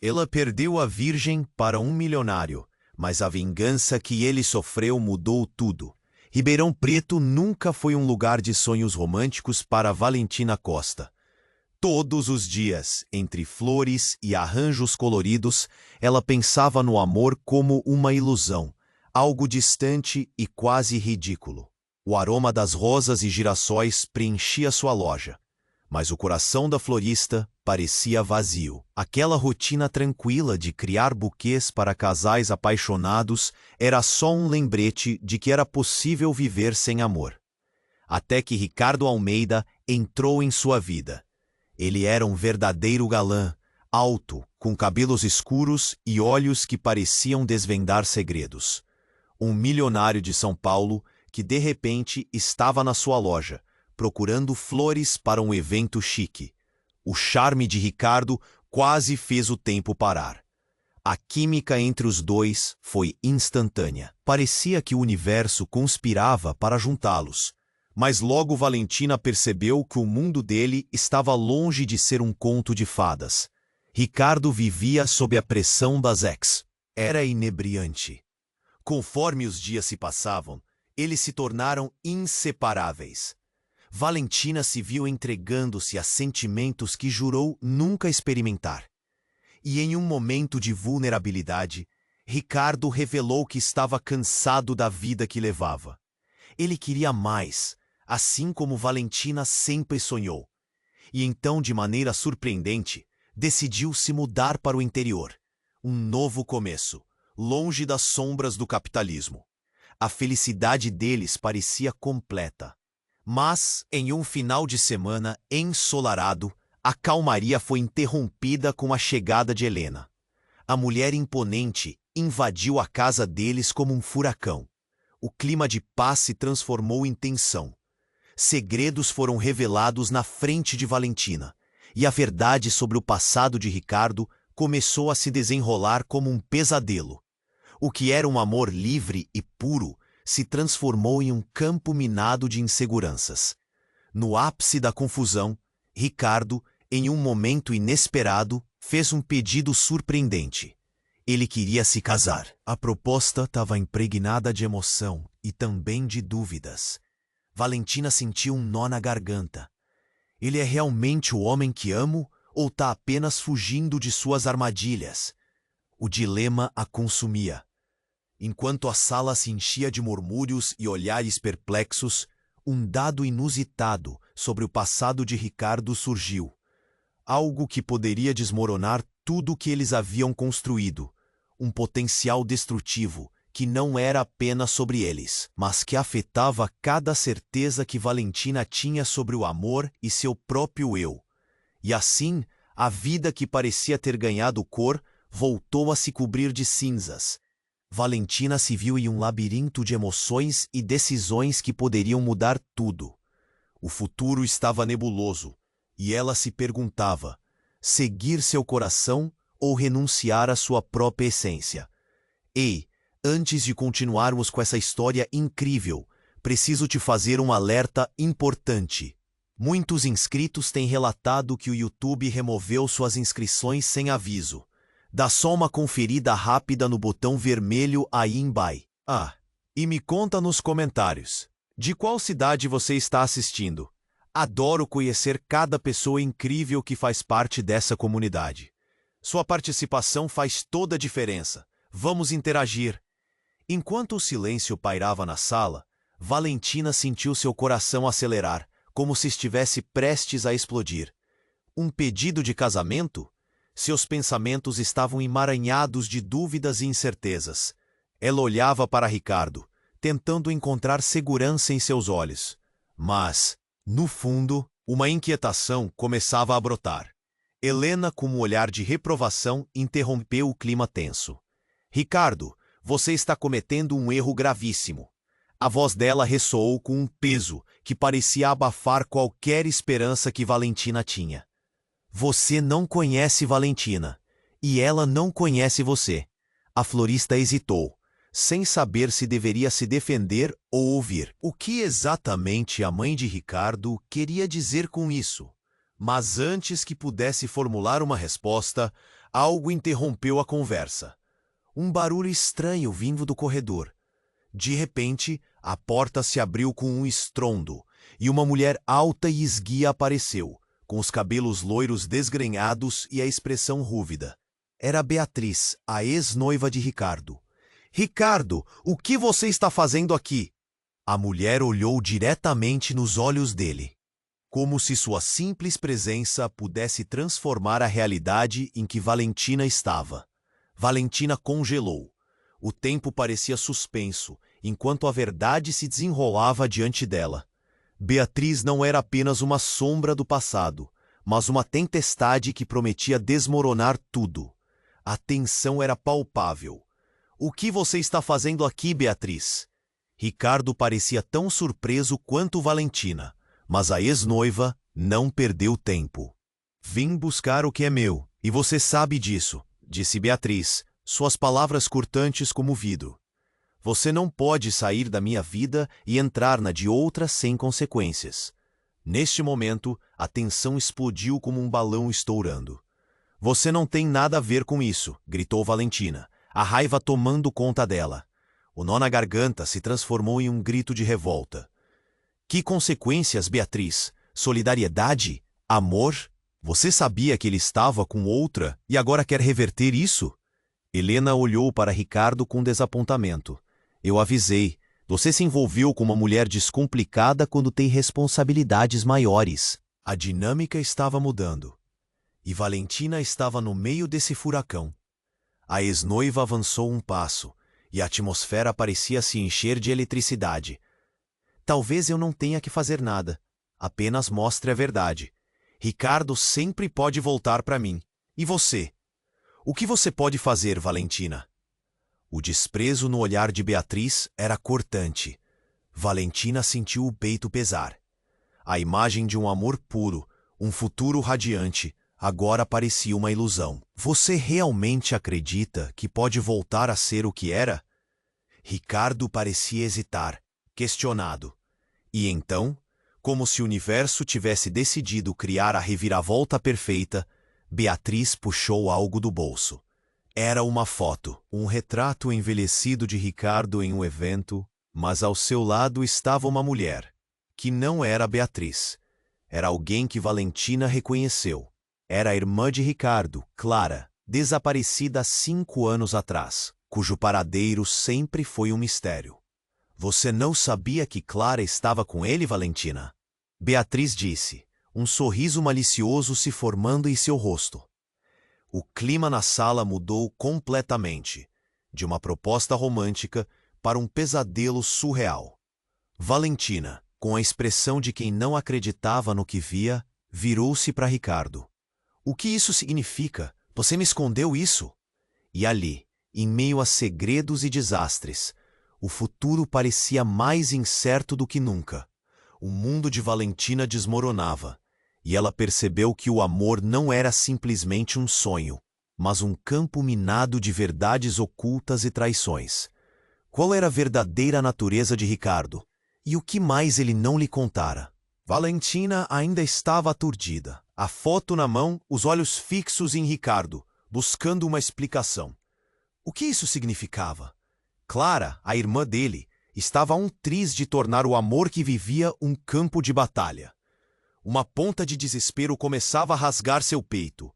Ela perdeu a virgem para um milionário, mas a vingança que ele sofreu mudou tudo. Ribeirão Preto nunca foi um lugar de sonhos românticos para Valentina Costa. Todos os dias, entre flores e arranjos coloridos, ela pensava no amor como uma ilusão, algo distante e quase ridículo. O aroma das rosas e girassóis preenchia sua loja, mas o coração da florista parecia vazio. Aquela rotina tranquila de criar buquês para casais apaixonados era só um lembrete de que era possível viver sem amor. Até que Ricardo Almeida entrou em sua vida. Ele era um verdadeiro galã, alto, com cabelos escuros e olhos que pareciam desvendar segredos. Um milionário de São Paulo que de repente estava na sua loja, procurando flores para um evento chique. O charme de Ricardo quase fez o tempo parar. A química entre os dois foi instantânea. Parecia que o universo conspirava para juntá-los. Mas logo Valentina percebeu que o mundo dele estava longe de ser um conto de fadas. Ricardo vivia sob a pressão das ex. Era inebriante. Conforme os dias se passavam, eles se tornaram inseparáveis. Valentina se viu entregando-se a sentimentos que jurou nunca experimentar. E em um momento de vulnerabilidade, Ricardo revelou que estava cansado da vida que levava. Ele queria mais, assim como Valentina sempre sonhou. E então, de maneira surpreendente, decidiu se mudar para o interior. Um novo começo, longe das sombras do capitalismo. A felicidade deles parecia completa. Mas, em um final de semana ensolarado, a calmaria foi interrompida com a chegada de Helena. A mulher imponente invadiu a casa deles como um furacão. O clima de paz se transformou em tensão. Segredos foram revelados na frente de Valentina, e a verdade sobre o passado de Ricardo começou a se desenrolar como um pesadelo. O que era um amor livre e puro se transformou em um campo minado de inseguranças. No ápice da confusão, Ricardo, em um momento inesperado, fez um pedido surpreendente. Ele queria se casar. A proposta estava impregnada de emoção e também de dúvidas. Valentina sentiu um nó na garganta. Ele é realmente o homem que amo ou está apenas fugindo de suas armadilhas? O dilema a consumia. Enquanto a sala se enchia de murmúrios e olhares perplexos, um dado inusitado sobre o passado de Ricardo surgiu. Algo que poderia desmoronar tudo o que eles haviam construído. Um potencial destrutivo que não era apenas sobre eles, mas que afetava cada certeza que Valentina tinha sobre o amor e seu próprio eu. E assim, a vida que parecia ter ganhado cor voltou a se cobrir de cinzas. Valentina se viu em um labirinto de emoções e decisões que poderiam mudar tudo. O futuro estava nebuloso, e ela se perguntava: seguir seu coração ou renunciar à sua própria essência? Ei, antes de continuarmos com essa história incrível, preciso te fazer um alerta importante. Muitos inscritos têm relatado que o YouTube removeu suas inscrições sem aviso. Dá só uma conferida rápida no botão vermelho aí embaixo. E me conta nos comentários, de qual cidade você está assistindo? Adoro conhecer cada pessoa incrível que faz parte dessa comunidade. Sua participação faz toda a diferença. Vamos interagir. Enquanto o silêncio pairava na sala, Valentina sentiu seu coração acelerar, como se estivesse prestes a explodir. Um pedido de casamento? Seus pensamentos estavam emaranhados de dúvidas e incertezas. Ela olhava para Ricardo, tentando encontrar segurança em seus olhos. Mas, no fundo, uma inquietação começava a brotar. Helena, com um olhar de reprovação, interrompeu o clima tenso. Ricardo, você está cometendo um erro gravíssimo. A voz dela ressoou com um peso que parecia abafar qualquer esperança que Valentina tinha. Você não conhece Valentina, e ela não conhece você. A florista hesitou, sem saber se deveria se defender ou ouvir. O que exatamente a mãe de Ricardo queria dizer com isso? Mas antes que pudesse formular uma resposta, Algo interrompeu a conversa. Um barulho estranho vindo do corredor. De repente, a porta se abriu com um estrondo, e uma mulher alta e esguia apareceu, com os cabelos loiros desgrenhados e a expressão rúvida. Era Beatriz, a ex-noiva de Ricardo. Ricardo, o que você está fazendo aqui? A mulher olhou diretamente nos olhos dele, como se sua simples presença pudesse transformar a realidade em que Valentina estava. Valentina congelou. O tempo parecia suspenso, enquanto a verdade se desenrolava diante dela. Beatriz não era apenas uma sombra do passado, mas uma tempestade que prometia desmoronar tudo. A tensão era palpável. O que você está fazendo aqui, Beatriz? Ricardo parecia tão surpreso quanto Valentina, mas a ex-noiva não perdeu tempo. Vim buscar o que é meu, e você sabe disso, disse Beatriz, suas palavras cortantes como vidro. Você não pode sair da minha vida e entrar na de outra sem consequências. Neste momento, a tensão explodiu como um balão estourando. Você não tem nada a ver com isso, gritou Valentina, a raiva tomando conta dela. O nó na garganta se transformou em um grito de revolta. Que consequências, Beatriz? Solidariedade? Amor? Você sabia que ele estava com outra e agora quer reverter isso? Helena olhou para Ricardo com desapontamento. Eu avisei. Você se envolveu com uma mulher descomplicada quando tem responsabilidades maiores. A dinâmica estava mudando. E Valentina estava no meio desse furacão. A ex-noiva avançou um passo, e a atmosfera parecia se encher de eletricidade. Talvez eu não tenha que fazer nada. Apenas mostre a verdade. Ricardo sempre pode voltar para mim. E você? O que você pode fazer, Valentina? O desprezo no olhar de Beatriz era cortante. Valentina sentiu o peito pesar. A imagem de um amor puro, um futuro radiante, agora parecia uma ilusão. Você realmente acredita que pode voltar a ser o que era? Ricardo parecia hesitar, questionado. E então, como se o universo tivesse decidido criar a reviravolta perfeita, Beatriz puxou algo do bolso. Era uma foto, um retrato envelhecido de Ricardo em um evento, mas ao seu lado estava uma mulher, que não era Beatriz. Era alguém que Valentina reconheceu. Era a irmã de Ricardo, Clara, desaparecida há 5 anos atrás, cujo paradeiro sempre foi um mistério. Você não sabia que Clara estava com ele, Valentina? Beatriz disse, um sorriso malicioso se formando em seu rosto. O clima na sala mudou completamente, de uma proposta romântica para um pesadelo surreal. Valentina, com a expressão de quem não acreditava no que via, virou-se para Ricardo. O que isso significa? Você me escondeu isso? E ali, em meio a segredos e desastres, o futuro parecia mais incerto do que nunca. O mundo de Valentina desmoronava, e ela percebeu que o amor não era simplesmente um sonho, mas um campo minado de verdades ocultas e traições. Qual era a verdadeira natureza de Ricardo? E o que mais ele não lhe contara? Valentina ainda estava aturdida, a foto na mão, os olhos fixos em Ricardo, buscando uma explicação. O que isso significava? Clara, a irmã dele, estava a um triz de tornar o amor que vivia um campo de batalha. Uma ponta de desespero começava a rasgar seu peito.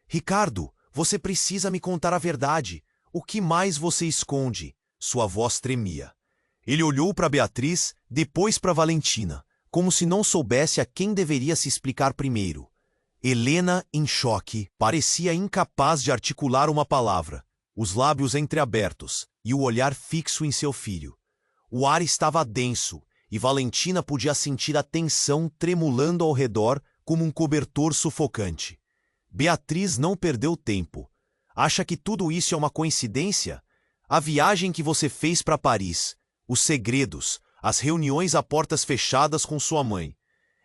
Ricardo, você precisa me contar a verdade. O que mais você esconde? Sua voz tremia. Ele olhou para Beatriz, depois para Valentina, como se não soubesse a quem deveria se explicar primeiro. Helena, em choque, parecia incapaz de articular uma palavra, os lábios entreabertos e o olhar fixo em seu filho. O ar estava denso, e Valentina podia sentir a tensão tremulando ao redor como um cobertor sufocante. Beatriz não perdeu tempo. Acha que tudo isso é uma coincidência? A viagem que você fez para Paris, os segredos, as reuniões a portas fechadas com sua mãe.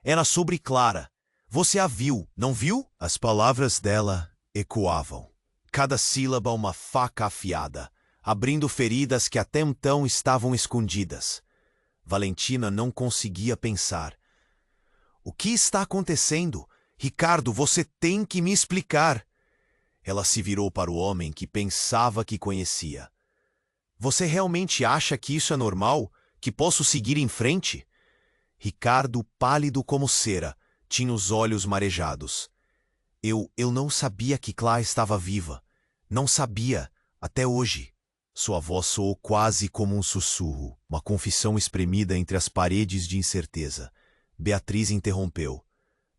Era sobre Clara. Você a viu, não viu? As palavras dela ecoavam. Cada sílaba uma faca afiada, abrindo feridas que até então estavam escondidas. Valentina não conseguia pensar. O que está acontecendo? Ricardo, você tem que me explicar. Ela se virou para o homem que pensava que conhecia. Você realmente acha que isso é normal? Que posso seguir em frente? Ricardo, pálido como cera, tinha os olhos marejados. Eu não sabia que Clara estava viva. Não sabia, até hoje. Sua voz soou quase como um sussurro, uma confissão espremida entre as paredes de incerteza. Beatriz interrompeu.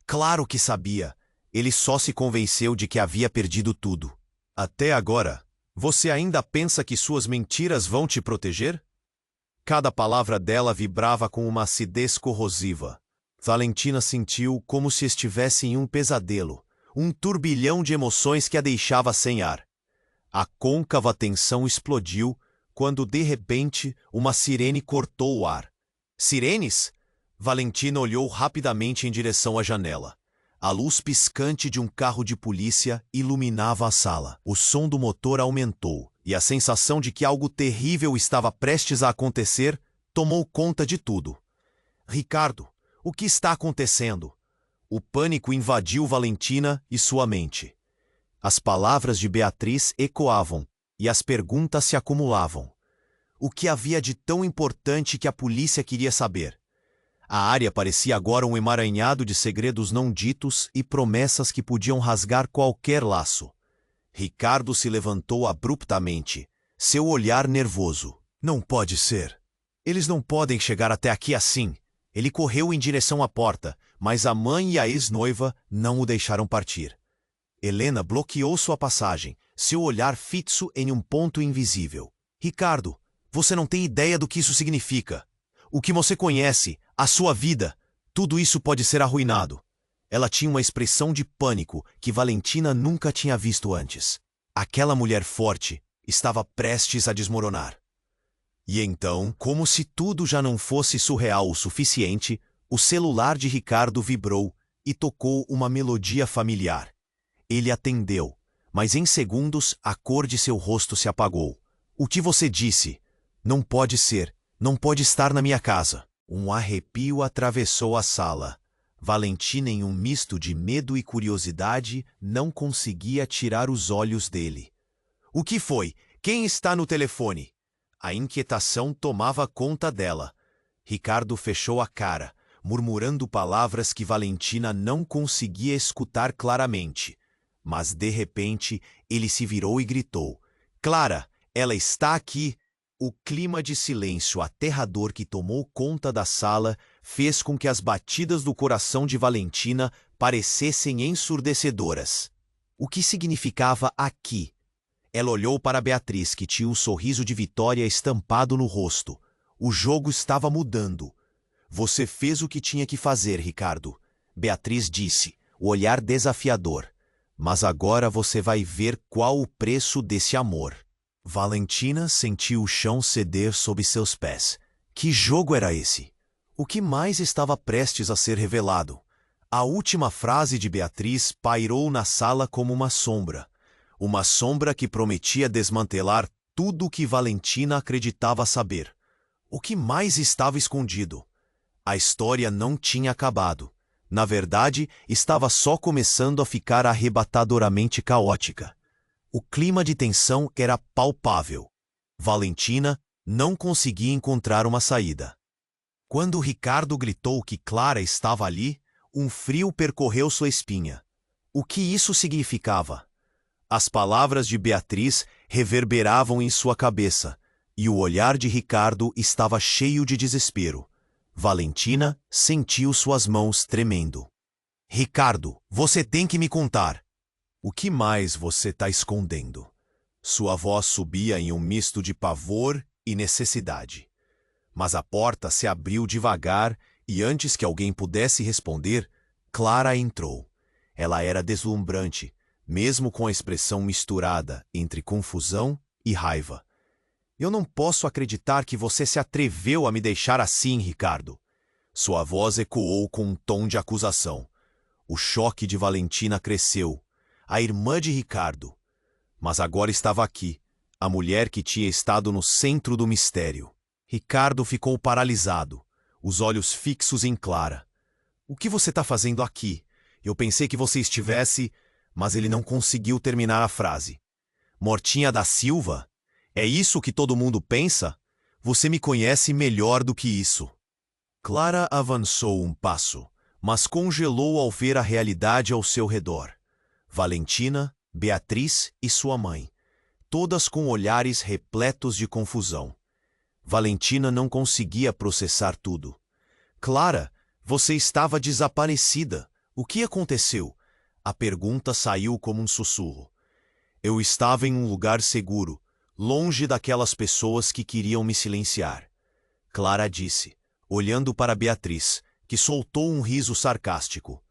Claro que sabia. Ele só se convenceu de que havia perdido tudo. Até agora, você ainda pensa que suas mentiras vão te proteger? Cada palavra dela vibrava com uma acidez corrosiva. Valentina sentiu como se estivesse em um pesadelo, um turbilhão de emoções que a deixava sem ar. A côncava tensão explodiu quando, de repente, uma sirene cortou o ar. Sirenes? Valentina olhou rapidamente em direção à janela. A luz piscante de um carro de polícia iluminava a sala. O som do motor aumentou, e a sensação de que algo terrível estava prestes a acontecer tomou conta de tudo. Ricardo, o que está acontecendo? O pânico invadiu Valentina e sua mente. As palavras de Beatriz ecoavam, e as perguntas se acumulavam. O que havia de tão importante que a polícia queria saber? A área parecia agora um emaranhado de segredos não ditos e promessas que podiam rasgar qualquer laço. Ricardo se levantou abruptamente, seu olhar nervoso. Não pode ser. Eles não podem chegar até aqui assim. Ele correu em direção à porta, mas a mãe e a ex-noiva não o deixaram partir. Helena bloqueou sua passagem, seu olhar fixo em um ponto invisível. Ricardo, você não tem ideia do que isso significa. O que você conhece, a sua vida, tudo isso pode ser arruinado. Ela tinha uma expressão de pânico que Valentina nunca tinha visto antes. Aquela mulher forte estava prestes a desmoronar. E então, como se tudo já não fosse surreal o suficiente, o celular de Ricardo vibrou e tocou uma melodia familiar. Ele atendeu, mas em segundos a cor de seu rosto se apagou. O que você disse? Não pode ser. Não pode estar na minha casa. Um arrepio atravessou a sala. Valentina, em um misto de medo e curiosidade, não conseguia tirar os olhos dele. O que foi? Quem está no telefone? A inquietação tomava conta dela. Ricardo fechou a cara, murmurando palavras que Valentina não conseguia escutar claramente. Mas, de repente, ele se virou e gritou. Clara, ela está aqui! O clima de silêncio aterrador que tomou conta da sala fez com que as batidas do coração de Valentina parecessem ensurdecedoras. O que significava aqui? Ela olhou para Beatriz, que tinha um sorriso de vitória estampado no rosto. O jogo estava mudando. Você fez o que tinha que fazer, Ricardo. Beatriz disse, o olhar desafiador. Mas agora você vai ver qual o preço desse amor. Valentina sentiu o chão ceder sob seus pés. Que jogo era esse? O que mais estava prestes a ser revelado? A última frase de Beatriz pairou na sala como uma sombra. Uma sombra que prometia desmantelar tudo o que Valentina acreditava saber. O que mais estava escondido? A história não tinha acabado. Na verdade, estava só começando a ficar arrebatadoramente caótica. O clima de tensão era palpável. Valentina não conseguia encontrar uma saída. Quando Ricardo gritou que Clara estava ali, um frio percorreu sua espinha. O que isso significava? As palavras de Beatriz reverberavam em sua cabeça, e o olhar de Ricardo estava cheio de desespero. Valentina sentiu suas mãos tremendo. Ricardo, você tem que me contar. O que mais você está escondendo? Sua voz subia em um misto de pavor e necessidade. Mas a porta se abriu devagar e antes que alguém pudesse responder, Clara entrou. Ela era deslumbrante, mesmo com a expressão misturada entre confusão e raiva. Eu não posso acreditar que você se atreveu a me deixar assim, Ricardo. Sua voz ecoou com um tom de acusação. O choque de Valentina cresceu. A irmã de Ricardo. Mas agora estava aqui, a mulher que tinha estado no centro do mistério. Ricardo ficou paralisado, os olhos fixos em Clara. O que você está fazendo aqui? Eu pensei que você estivesse... mas ele não conseguiu terminar a frase. Mortinha da Silva? É isso que todo mundo pensa? Você me conhece melhor do que isso. Clara avançou um passo, mas congelou ao ver a realidade ao seu redor. Valentina, Beatriz e sua mãe, todas com olhares repletos de confusão. Valentina não conseguia processar tudo. Clara, você estava desaparecida. O que aconteceu? A pergunta saiu como um sussurro. Eu estava em um lugar seguro, longe daquelas pessoas que queriam me silenciar. Clara disse, olhando para Beatriz, que soltou um riso sarcástico.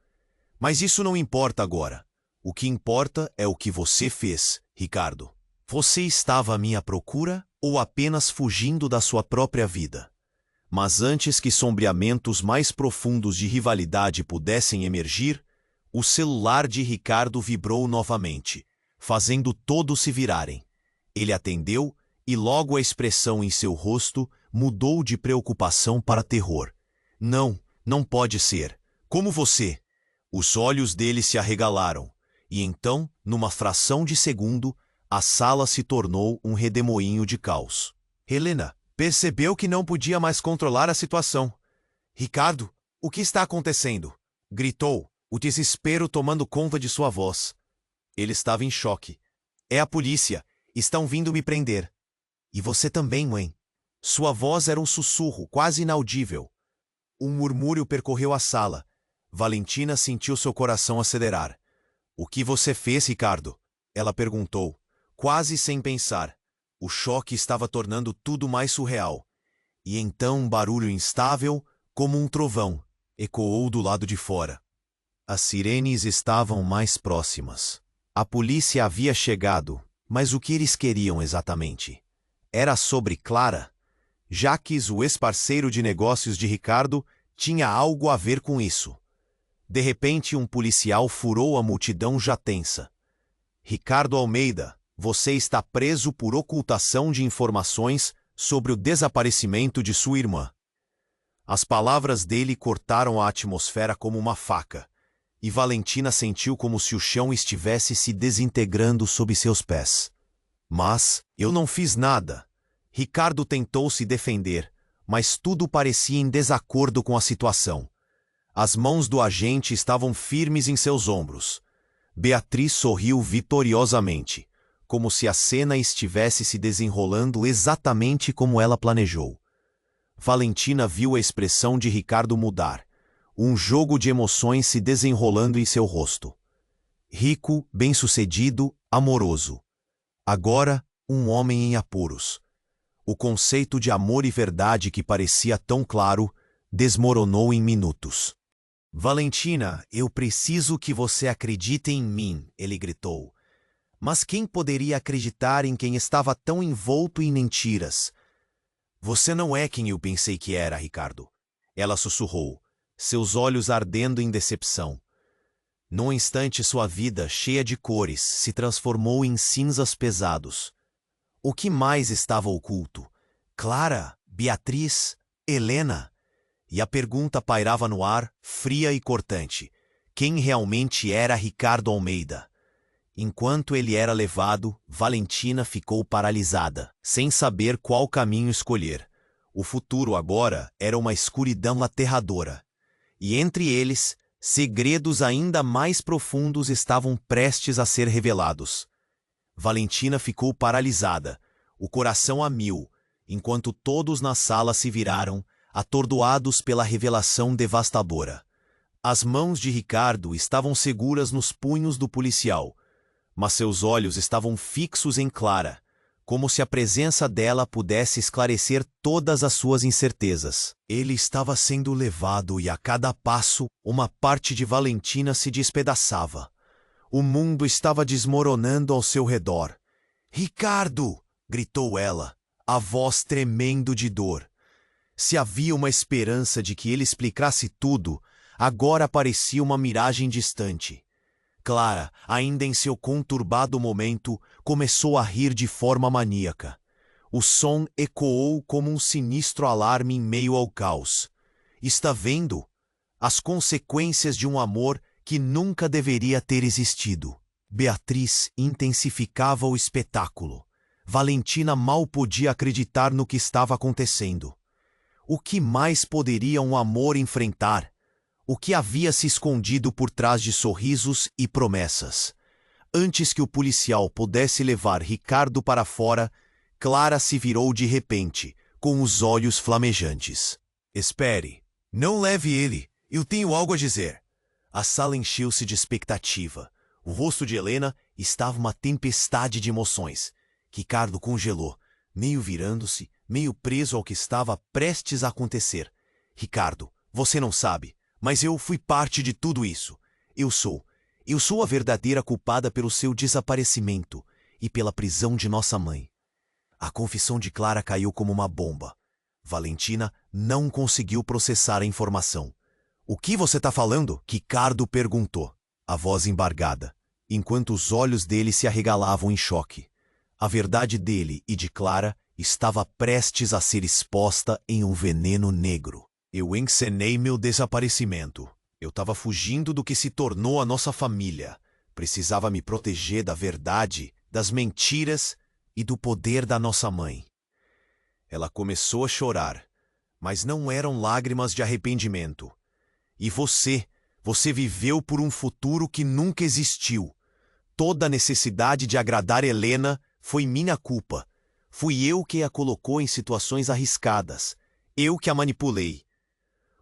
Mas isso não importa agora. O que importa é o que você fez, Ricardo. Você estava à minha procura ou apenas fugindo da sua própria vida? Mas antes que sombreamentos mais profundos de rivalidade pudessem emergir, o celular de Ricardo vibrou novamente, fazendo todos se virarem. Ele atendeu e logo a expressão em seu rosto mudou de preocupação para terror. Não, não pode ser. Como você? Os olhos dele se arregalaram, e então, numa fração de segundo, a sala se tornou um redemoinho de caos. Helena percebeu que não podia mais controlar a situação. Ricardo, o que está acontecendo? Gritou, o desespero tomando conta de sua voz. Ele estava em choque. É a polícia. Estão vindo me prender. E você também, mãe. Sua voz era um sussurro, quase inaudível. Um murmúrio percorreu a sala. Valentina sentiu seu coração acelerar. O que você fez, Ricardo? Ela perguntou, quase sem pensar. O choque estava tornando tudo mais surreal. E então um barulho instável, como um trovão, ecoou do lado de fora. As sirenes estavam mais próximas. A polícia havia chegado, mas o que eles queriam exatamente? Era sobre Clara? Jaques, o ex-parceiro de negócios de Ricardo, tinha algo a ver com isso. De repente, um policial furou a multidão já tensa. Ricardo Almeida, você está preso por ocultação de informações sobre o desaparecimento de sua irmã. As palavras dele cortaram a atmosfera como uma faca, e Valentina sentiu como se o chão estivesse se desintegrando sob seus pés. Mas eu não fiz nada. Ricardo tentou se defender, mas tudo parecia em desacordo com a situação. As mãos do agente estavam firmes em seus ombros. Beatriz sorriu vitoriosamente, como se a cena estivesse se desenrolando exatamente como ela planejou. Valentina viu a expressão de Ricardo mudar, um jogo de emoções se desenrolando em seu rosto. Rico, bem-sucedido, amoroso. Agora, um homem em apuros. O conceito de amor e verdade que parecia tão claro desmoronou em minutos. Valentina, eu preciso que você acredite em mim, ele gritou. Mas quem poderia acreditar em quem estava tão envolto em mentiras? Você não é quem eu pensei que era, Ricardo. Ela sussurrou, seus olhos ardendo em decepção. Num instante, sua vida, cheia de cores, se transformou em cinzas pesados. O que mais estava oculto? Clara? Beatriz? Helena? E a pergunta pairava no ar, fria e cortante. Quem realmente era Ricardo Almeida? Enquanto ele era levado, Valentina ficou paralisada, sem saber qual caminho escolher. O futuro agora era uma escuridão aterradora. E entre eles, segredos ainda mais profundos estavam prestes a ser revelados. Valentina ficou paralisada, o coração a mil, enquanto todos na sala se viraram, atordoados pela revelação devastadora. As mãos de Ricardo estavam seguras nos punhos do policial, mas seus olhos estavam fixos em Clara, como se a presença dela pudesse esclarecer todas as suas incertezas. Ele estava sendo levado e a cada passo, uma parte de Valentina se despedaçava. O mundo estava desmoronando ao seu redor. "Ricardo!" gritou ela, a voz tremendo de dor. Se havia uma esperança de que ele explicasse tudo, agora parecia uma miragem distante. Clara, ainda em seu conturbado momento, começou a rir de forma maníaca. O som ecoou como um sinistro alarme em meio ao caos. Está vendo? As consequências de um amor que nunca deveria ter existido. Beatriz intensificava o espetáculo. Valentina mal podia acreditar no que estava acontecendo. O que mais poderia um amor enfrentar? O que havia se escondido por trás de sorrisos e promessas? Antes que o policial pudesse levar Ricardo para fora, Clara se virou de repente, com os olhos flamejantes. Espere, não leve ele, eu tenho algo a dizer. A sala encheu-se de expectativa. O rosto de Helena estava uma tempestade de emoções. Ricardo congelou, meio virando-se, meio preso ao que estava prestes a acontecer. Ricardo, você não sabe, mas eu fui parte de tudo isso. Eu sou a verdadeira culpada pelo seu desaparecimento e pela prisão de nossa mãe. A confissão de Clara caiu como uma bomba. Valentina não conseguiu processar a informação. O que você está falando? Ricardo perguntou, a voz embargada, enquanto os olhos dele se arregalavam em choque. A verdade dele e de Clara estava prestes a ser exposta em um veneno negro. Eu encenei meu desaparecimento. Eu estava fugindo do que se tornou a nossa família. Precisava me proteger da verdade, das mentiras e do poder da nossa mãe. Ela começou a chorar, mas não eram lágrimas de arrependimento. E você viveu por um futuro que nunca existiu. Toda a necessidade de agradar Helena foi minha culpa. Fui eu que a colocou em situações arriscadas. Eu que a manipulei.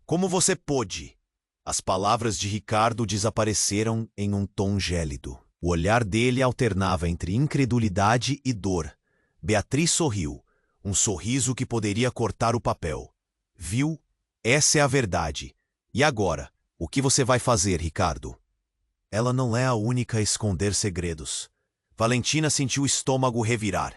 Como você pôde? As palavras de Ricardo desapareceram em um tom gélido. O olhar dele alternava entre incredulidade e dor. Beatriz sorriu, um sorriso que poderia cortar o papel. Viu? Essa é a verdade. E agora, o que você vai fazer, Ricardo? Ela não é a única a esconder segredos. Valentina sentiu o estômago revirar.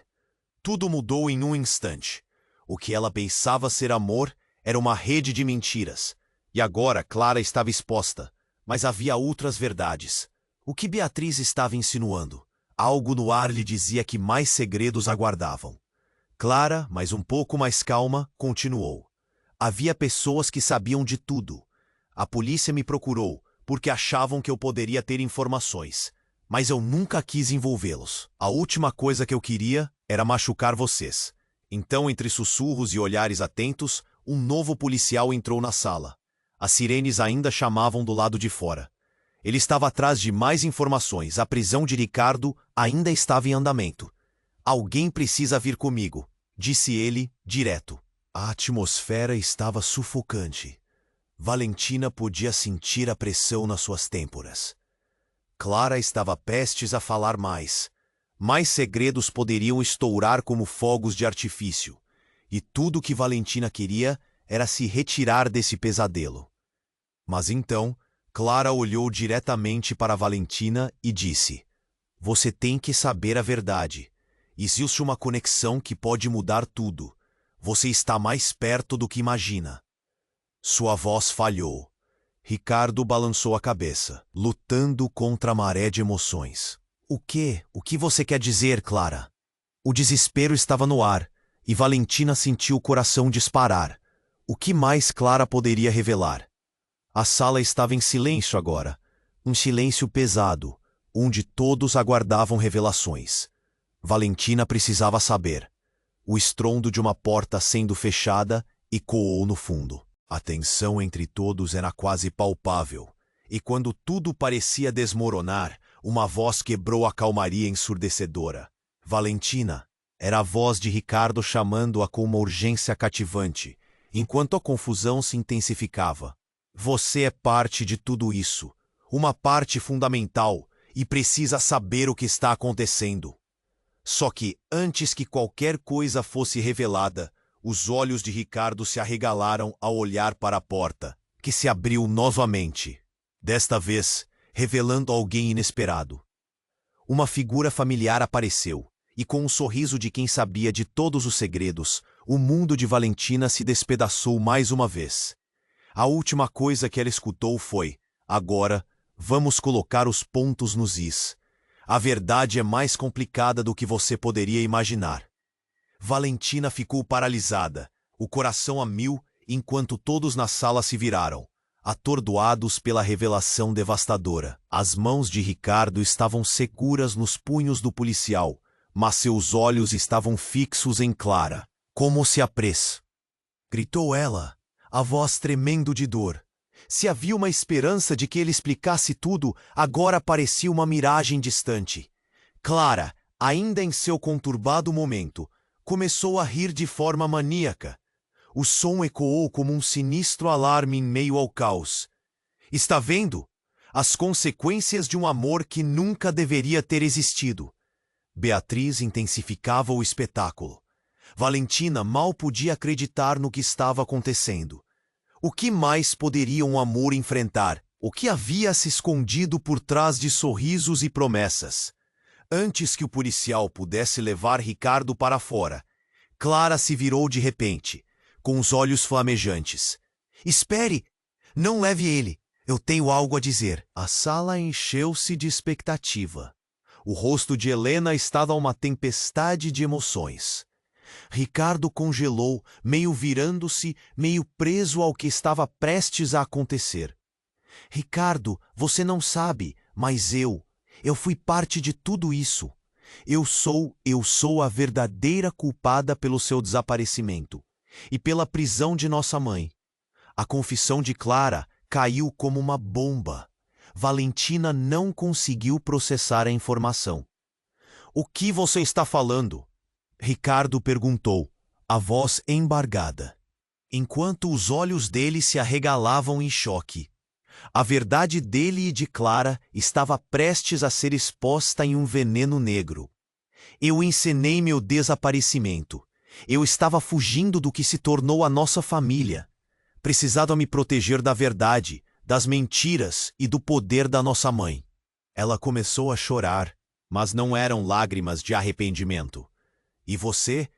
Tudo mudou em um instante. O que ela pensava ser amor era uma rede de mentiras. E agora Clara estava exposta, mas havia outras verdades. O que Beatriz estava insinuando? Algo no ar lhe dizia que mais segredos aguardavam. Clara, mas um pouco mais calma, continuou. Havia pessoas que sabiam de tudo. A polícia me procurou, porque achavam que eu poderia ter informações. Mas eu nunca quis envolvê-los. A última coisa que eu queria era machucar vocês. Então, entre sussurros e olhares atentos, um novo policial entrou na sala. As sirenes ainda chamavam do lado de fora. Ele estava atrás de mais informações. A prisão de Ricardo ainda estava em andamento. Alguém precisa vir comigo, disse ele, direto. A atmosfera estava sufocante. Valentina podia sentir a pressão nas suas têmporas. Clara estava prestes a falar mais. Mais segredos poderiam estourar como fogos de artifício. E tudo que Valentina queria era se retirar desse pesadelo. Mas então, Clara olhou diretamente para Valentina e disse: Você tem que saber a verdade. Existe uma conexão que pode mudar tudo. Você está mais perto do que imagina. Sua voz falhou. Ricardo balançou a cabeça, lutando contra a maré de emoções. O que você quer dizer, Clara? O desespero estava no ar, e Valentina sentiu o coração disparar. O que mais Clara poderia revelar? A sala estava em silêncio agora, um silêncio pesado, onde todos aguardavam revelações. Valentina precisava saber. O estrondo de uma porta sendo fechada ecoou no fundo. A tensão entre todos era quase palpável, e quando tudo parecia desmoronar, uma voz quebrou a calmaria ensurdecedora. Valentina, era a voz de Ricardo chamando-a com uma urgência cativante, enquanto a confusão se intensificava. Você é parte de tudo isso, uma parte fundamental, e precisa saber o que está acontecendo. Só que, antes que qualquer coisa fosse revelada, os olhos de Ricardo se arregalaram ao olhar para a porta, que se abriu novamente. Desta vez, revelando alguém inesperado. Uma figura familiar apareceu, e com um sorriso de quem sabia de todos os segredos, o mundo de Valentina se despedaçou mais uma vez. A última coisa que ela escutou foi: agora, vamos colocar os pontos nos is. A verdade é mais complicada do que você poderia imaginar. Valentina ficou paralisada, o coração a mil, enquanto todos na sala se viraram. atordoados pela revelação devastadora. As mãos de Ricardo estavam seguras nos punhos do policial, mas seus olhos estavam fixos em Clara. Como se apressa! Gritou ela, a voz tremendo de dor. Se havia uma esperança de que ele explicasse tudo, agora parecia uma miragem distante. Clara, ainda em seu conturbado momento, começou a rir de forma maníaca. O som ecoou como um sinistro alarme em meio ao caos. Está vendo? As consequências de um amor que nunca deveria ter existido. Beatriz intensificava o espetáculo. Valentina mal podia acreditar no que estava acontecendo. O que mais poderia um amor enfrentar? O que havia se escondido por trás de sorrisos e promessas? Antes que o policial pudesse levar Ricardo para fora, Clara se virou de repente, com os olhos flamejantes. Espere! Não leve ele! Eu tenho algo a dizer. A sala encheu-se de expectativa. O rosto de Helena estava uma tempestade de emoções. Ricardo congelou, meio virando-se, meio preso ao que estava prestes a acontecer. Ricardo, você não sabe, mas eu fui parte de tudo isso. Eu sou a verdadeira culpada pelo seu desaparecimento e pela prisão de nossa mãe. A confissão de Clara caiu como uma bomba. Valentina não conseguiu processar a informação. O que você está falando? Ricardo perguntou, a voz embargada, enquanto os olhos dele se arregalavam em choque. A verdade dele e de Clara estava prestes a ser exposta em um veneno negro. Eu encenei meu desaparecimento. Eu estava fugindo do que se tornou a nossa família. Precisava me proteger da verdade, das mentiras e do poder da nossa mãe. Ela começou a chorar, mas não eram lágrimas de arrependimento. E você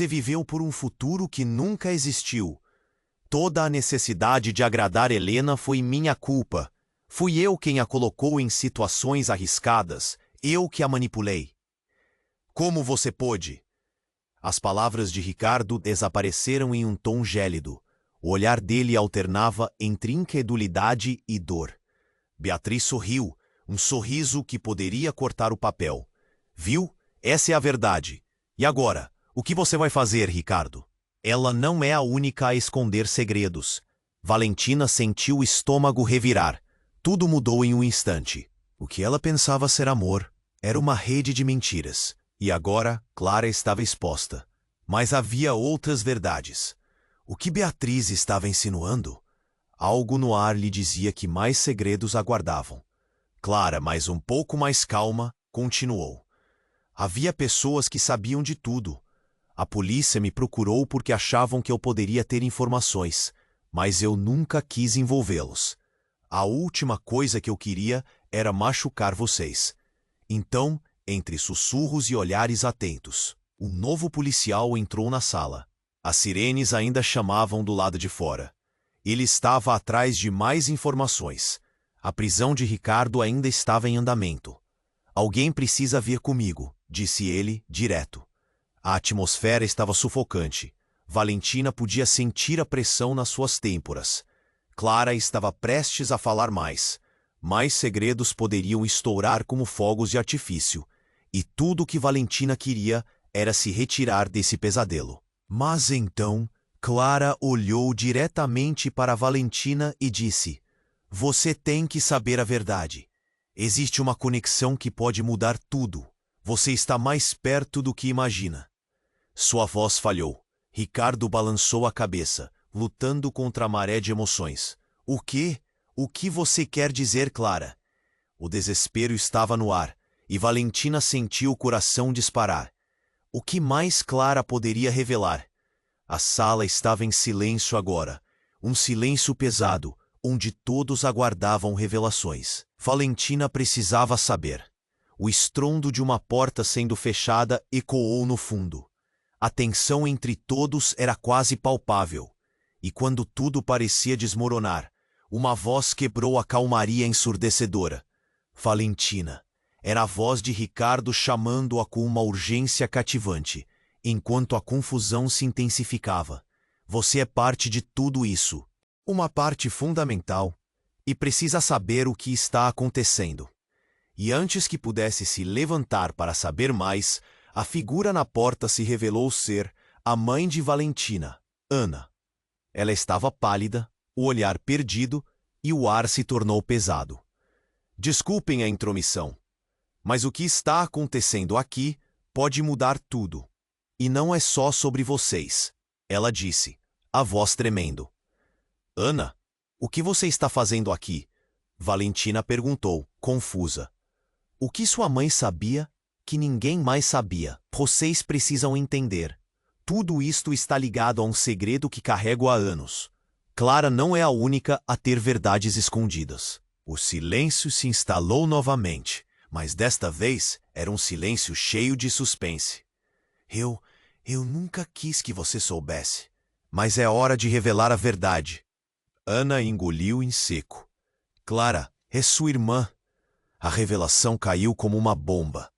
viveu por um futuro que nunca existiu. Toda a necessidade de agradar Helena foi minha culpa. Fui eu quem a colocou em situações arriscadas, eu que a manipulei. Como você pôde? As palavras de Ricardo desapareceram em um tom gélido. O olhar dele alternava entre incredulidade e dor. Beatriz sorriu, um sorriso que poderia cortar o papel. Viu? Essa é a verdade. E agora, o que você vai fazer, Ricardo? Ela não é a única a esconder segredos. Valentina sentiu o estômago revirar. Tudo mudou em um instante. O que ela pensava ser amor era uma rede de mentiras. E agora, Clara estava exposta. Mas havia outras verdades. O que Beatriz estava insinuando? Algo no ar lhe dizia que mais segredos aguardavam. Clara, mas um pouco mais calma, continuou. Havia pessoas que sabiam de tudo. A polícia me procurou porque achavam que eu poderia ter informações, mas eu nunca quis envolvê-los. A última coisa que eu queria era machucar vocês. Então, entre sussurros e olhares atentos, um novo policial entrou na sala. As sirenes ainda chamavam do lado de fora. Ele estava atrás de mais informações. A prisão de Ricardo ainda estava em andamento. Alguém precisa vir comigo, disse ele, direto. A atmosfera estava sufocante. Valentina podia sentir a pressão nas suas têmporas. Clara estava prestes a falar mais. Mais segredos poderiam estourar como fogos de artifício. E tudo o que Valentina queria era se retirar desse pesadelo. Mas então, Clara olhou diretamente para Valentina e disse: Você tem que saber a verdade. Existe uma conexão que pode mudar tudo. Você está mais perto do que imagina. Sua voz falhou. Ricardo balançou a cabeça, lutando contra a maré de emoções. O quê? O que você quer dizer, Clara? O desespero estava no ar, e Valentina sentiu o coração disparar. O que mais Clara poderia revelar? A sala estava em silêncio agora, um silêncio pesado, onde todos aguardavam revelações. Valentina precisava saber. O estrondo de uma porta sendo fechada ecoou no fundo. A tensão entre todos era quase palpável. E quando tudo parecia desmoronar, uma voz quebrou a calmaria ensurdecedora. Valentina. Era a voz de Ricardo chamando-a com uma urgência cativante, enquanto a confusão se intensificava. Você é parte de tudo isso. uma parte fundamental, e precisa saber o que está acontecendo. E antes que pudesse se levantar para saber mais, a figura na porta se revelou ser a mãe de Valentina, Ana. Ela estava pálida, o olhar perdido, e o ar se tornou pesado. Desculpem a intromissão, mas o que está acontecendo aqui pode mudar tudo. E não é só sobre vocês, ela disse, a voz tremendo. Ana, o que você está fazendo aqui? Valentina perguntou, confusa. O que sua mãe sabia que ninguém mais sabia? Vocês precisam entender. Tudo isto está ligado a um segredo que carrego há anos. Clara não é a única a ter verdades escondidas. O silêncio se instalou novamente, mas desta vez era um silêncio cheio de suspense. Eu nunca quis que você soubesse, mas é hora de revelar a verdade. Ana engoliu em seco. Clara, é sua irmã. A revelação caiu como uma bomba.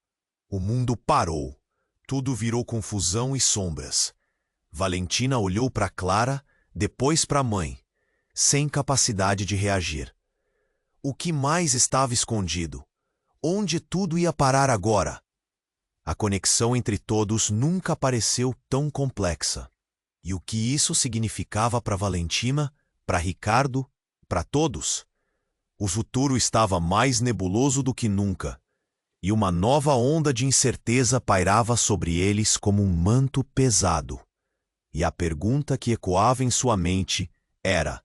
O mundo parou. Tudo virou confusão e sombras. Valentina olhou para Clara, depois para a mãe, sem capacidade de reagir. O que mais estava escondido? Onde tudo ia parar agora? A conexão entre todos nunca pareceu tão complexa. E o que isso significava para Valentina, para Ricardo, para todos? O futuro estava mais nebuloso do que nunca, e uma nova onda de incerteza pairava sobre eles como um manto pesado. E a pergunta que ecoava em sua mente era: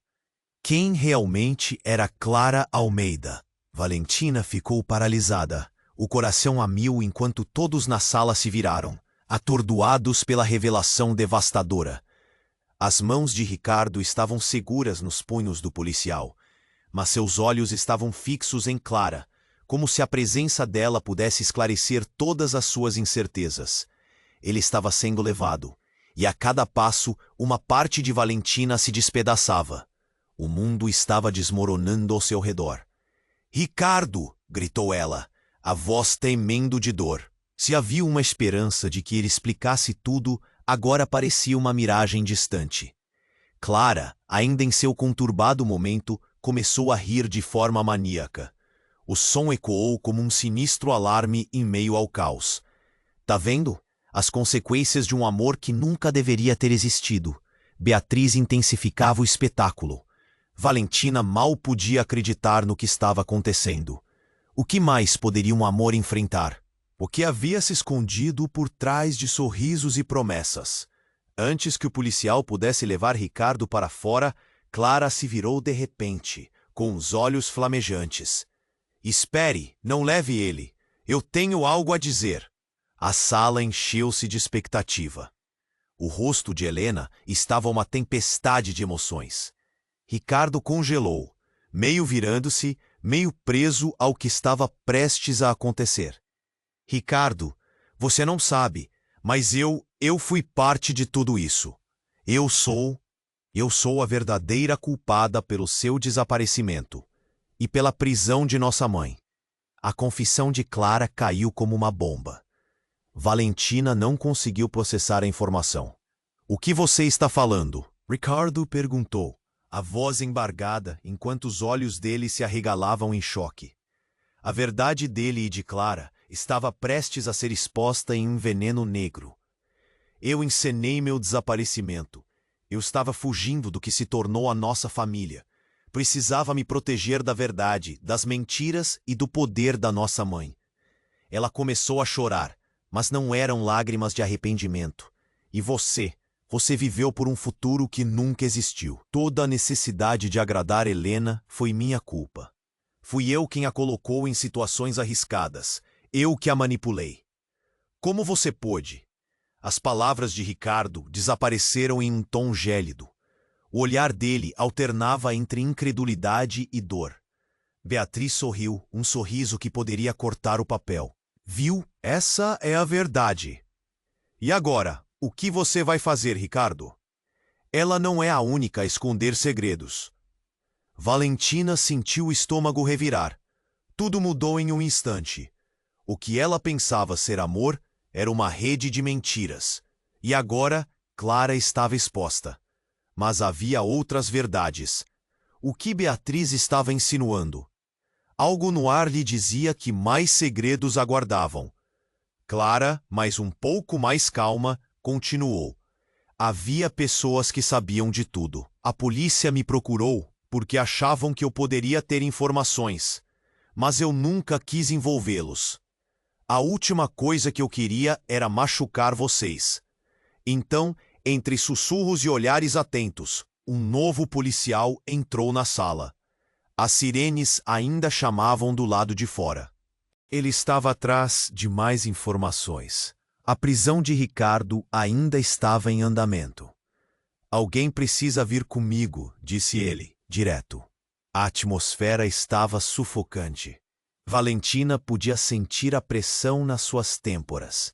quem realmente era Clara Almeida? Valentina ficou paralisada, o coração a mil enquanto todos na sala se viraram, atordoados pela revelação devastadora. As mãos de Ricardo estavam seguras nos punhos do policial, mas seus olhos estavam fixos em Clara, como se a presença dela pudesse esclarecer todas as suas incertezas. Ele estava sendo levado, e a cada passo uma parte de Valentina se despedaçava. O mundo estava desmoronando ao seu redor. "Ricardo!" gritou ela, a voz tremendo de dor. Se havia uma esperança de que ele explicasse tudo, agora parecia uma miragem distante. Clara, ainda em seu conturbado momento, começou a rir de forma maníaca. O som ecoou como um sinistro alarme em meio ao caos. "Tá vendo? As consequências de um amor que nunca deveria ter existido." Beatriz intensificava o espetáculo. Valentina mal podia acreditar no que estava acontecendo. O que mais poderia um amor enfrentar? O que havia se escondido por trás de sorrisos e promessas? Antes que o policial pudesse levar Ricardo para fora, Clara se virou de repente, com os olhos flamejantes. "Espere, não leve ele. Eu tenho algo a dizer." A sala encheu-se de expectativa. O rosto de Helena estava uma tempestade de emoções. Ricardo congelou, meio virando-se, meio preso ao que estava prestes a acontecer. "Ricardo, você não sabe, mas eu fui parte de tudo isso. Eu sou a verdadeira culpada pelo seu desaparecimento e pela prisão de nossa mãe." A confissão de Clara caiu como uma bomba. Valentina não conseguiu processar a informação. "O que você está falando?" Ricardo perguntou, a voz embargada enquanto os olhos dele se arregalavam em choque. A verdade dele e de Clara estava prestes a ser exposta em um veneno negro. "Eu encenei meu desaparecimento. Eu estava fugindo do que se tornou a nossa família. Precisava me proteger da verdade, das mentiras e do poder da nossa mãe." Ela começou a chorar, mas não eram lágrimas de arrependimento. "E você viveu por um futuro que nunca existiu. Toda a necessidade de agradar Helena foi minha culpa. Fui eu quem a colocou em situações arriscadas. Eu que a manipulei." "Como você pôde?" As palavras de Ricardo desapareceram em um tom gélido. O olhar dele alternava entre incredulidade e dor. Beatriz sorriu, um sorriso que poderia cortar o papel. "Viu? Essa é a verdade. E agora, o que você vai fazer, Ricardo?" Ela não é a única a esconder segredos. Valentina sentiu o estômago revirar. Tudo mudou em um instante. O que ela pensava ser amor era uma rede de mentiras. E agora, Clara estava exposta. Mas havia outras verdades. O que Beatriz estava insinuando? Algo no ar lhe dizia que mais segredos aguardavam. Clara, mas um pouco mais calma, continuou. Havia pessoas que sabiam de tudo. A polícia me procurou porque achavam que eu poderia ter informações, mas eu nunca quis envolvê-los. A última coisa que eu queria era machucar vocês. Então, entre sussurros e olhares atentos, um novo policial entrou na sala. As sirenes ainda chamavam do lado de fora. Ele estava atrás de mais informações. A prisão de Ricardo ainda estava em andamento. Alguém precisa vir comigo, disse ele, direto. A atmosfera estava sufocante. Valentina podia sentir a pressão nas suas têmporas.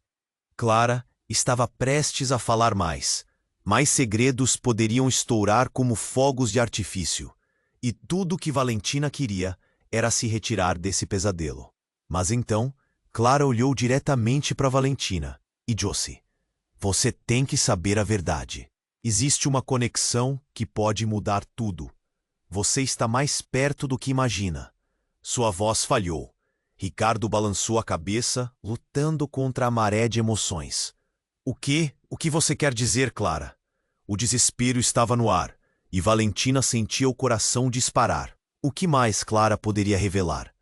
Clara estava prestes a falar mais. Mais segredos poderiam estourar como fogos de artifício. E tudo que Valentina queria era se retirar desse pesadelo. Mas então, Clara olhou diretamente para Valentina e disse: "Você tem que saber a verdade. Existe uma conexão que pode mudar tudo. Você está mais perto do que imagina." Sua voz falhou. Ricardo balançou a cabeça, lutando contra a maré de emoções. O que você quer dizer, Clara?" O desespero estava no ar, e Valentina sentia o coração disparar. O que mais Clara poderia revelar?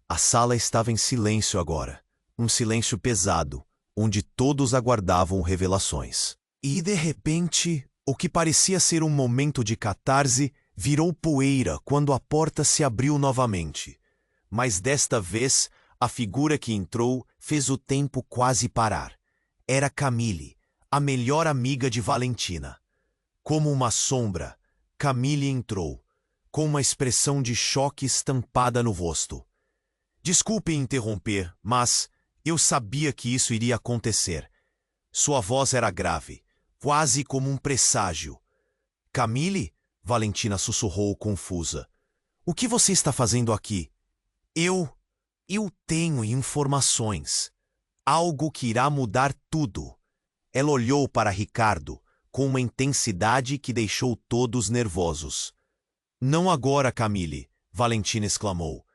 A sala estava em silêncio agora. Um silêncio pesado, onde todos aguardavam revelações. E, de repente, o que parecia ser um momento de catarse virou poeira quando a porta se abriu novamente. Mas desta vez, a figura que entrou fez o tempo quase parar. Era Camille, a melhor amiga de Valentina. Como uma sombra, Camille entrou, com uma expressão de choque estampada no rosto. "Desculpe interromper, mas eu sabia que isso iria acontecer." Sua voz era grave, quase como um presságio. "Camille?" Valentina sussurrou confusa. "O que você está fazendo aqui?" Eu tenho informações. Algo que irá mudar tudo." Ela olhou para Ricardo com uma intensidade que deixou todos nervosos. "Não agora, Camille," Valentina exclamou.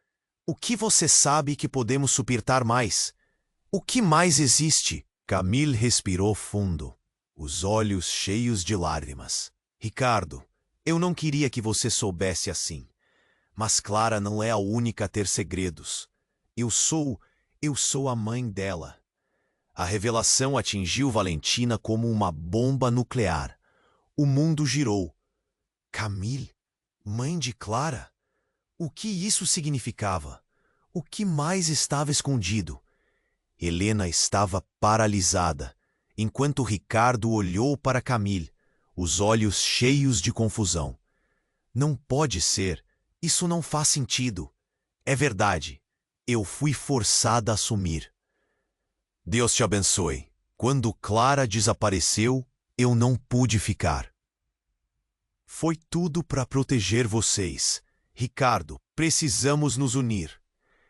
"O que você sabe que podemos suportar mais? O que mais existe?" Camille respirou fundo, os olhos cheios de lágrimas. "Ricardo, eu não queria que você soubesse assim. Mas Clara não é a única a ter segredos. Eu sou a mãe dela." A revelação atingiu Valentina como uma bomba nuclear. O mundo girou. Camille? Mãe de Clara? O que isso significava? O que mais estava escondido? Helena estava paralisada, enquanto Ricardo olhou para Camille, os olhos cheios de confusão. "Não pode ser. Isso não faz sentido." "É verdade. Eu fui forçada a assumir." "Deus te abençoe. Quando Clara desapareceu, eu não pude ficar. Foi tudo para proteger vocês. Ricardo, precisamos nos unir."